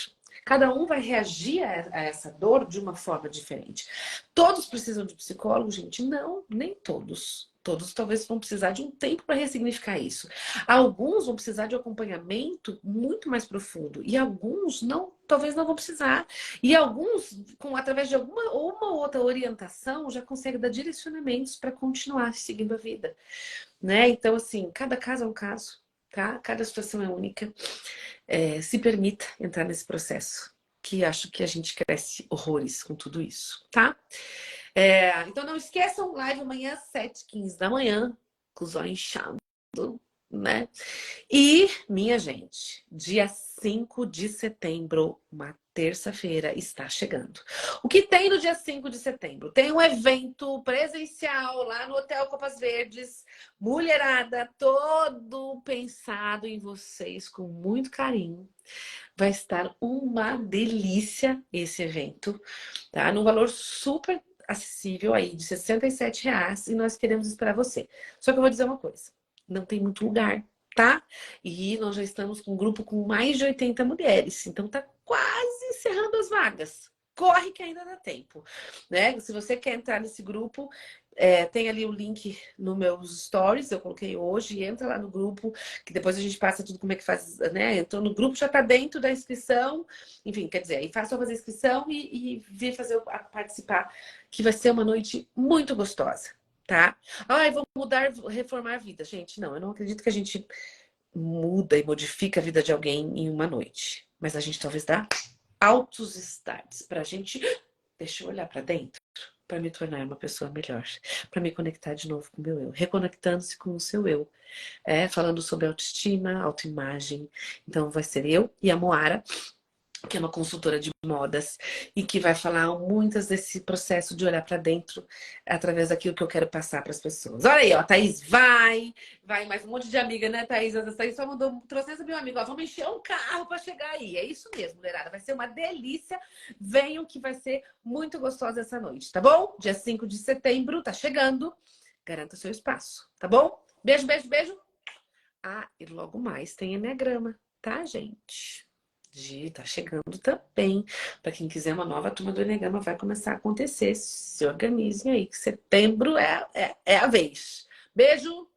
Cada um vai reagir a essa dor de uma forma diferente. Todos precisam de psicólogo, gente? Não, nem todos. Todos talvez vão precisar de um tempo para ressignificar isso. Alguns vão precisar de um acompanhamento muito mais profundo. E alguns não, talvez não vão precisar. E alguns, através de alguma ou uma outra orientação, já conseguem dar direcionamentos para continuar seguindo a vida. Né? Então, assim, cada caso é um caso, tá? Cada situação é única. Se permita entrar nesse processo, que acho que a gente cresce horrores com tudo isso, tá? Então não esqueçam, live amanhã, 7h15 da manhã, com os olhos inchados, né? E, minha gente, dia 5 de setembro, uma terça-feira, está chegando. O que tem no dia 5 de setembro? Tem um evento presencial lá no Hotel Copas Verdes, mulherada, todo pensado em vocês com muito carinho. Vai estar uma delícia esse evento, tá? Num valor super acessível aí, de R$ 67, e nós queremos esperar você. Só que eu vou dizer uma coisa, não tem muito lugar, tá? E nós já estamos com um grupo com mais de 80 mulheres, então tá quase encerrando as vagas. Corre que ainda dá tempo, né? Se você quer entrar nesse grupo, tem ali o link nos meus stories, eu coloquei hoje, entra lá no grupo, que depois a gente passa tudo como é que faz, né? Entrou no grupo, já tá dentro da inscrição, enfim, quer dizer, aí faça fazer a inscrição e vir participar, que vai ser uma noite muito gostosa, tá? Vou mudar, reformar a vida. Gente, não, eu não acredito que a gente muda e modifica a vida de alguém em uma noite. Mas a gente talvez dá altos starts pra gente. Deixa eu olhar pra dentro, para me tornar uma pessoa melhor, para me conectar de novo com o meu eu, reconectando-se com o seu eu, falando sobre autoestima, autoimagem. Então vai ser eu e a Moara, que é uma consultora de modas e que vai falar muitas desse processo de olhar para dentro através daquilo que eu quero passar para as pessoas. Olha aí, ó, Thaís vai mais um monte de amiga, né, Thaís? A Thaís só trouxe essa meu amigo, ó, vamos encher um carro para chegar aí. É isso mesmo, mulherada, vai ser uma delícia. Venham que vai ser muito gostosa essa noite, tá bom? Dia 5 de setembro, tá chegando. Garanta o seu espaço, tá bom? Beijo, beijo, beijo. E logo mais tem Eneagrama, tá, gente? Tá chegando também. Para quem quiser uma nova turma do Enneagrama, vai começar a acontecer. Se organizem aí, que setembro é a vez. Beijo!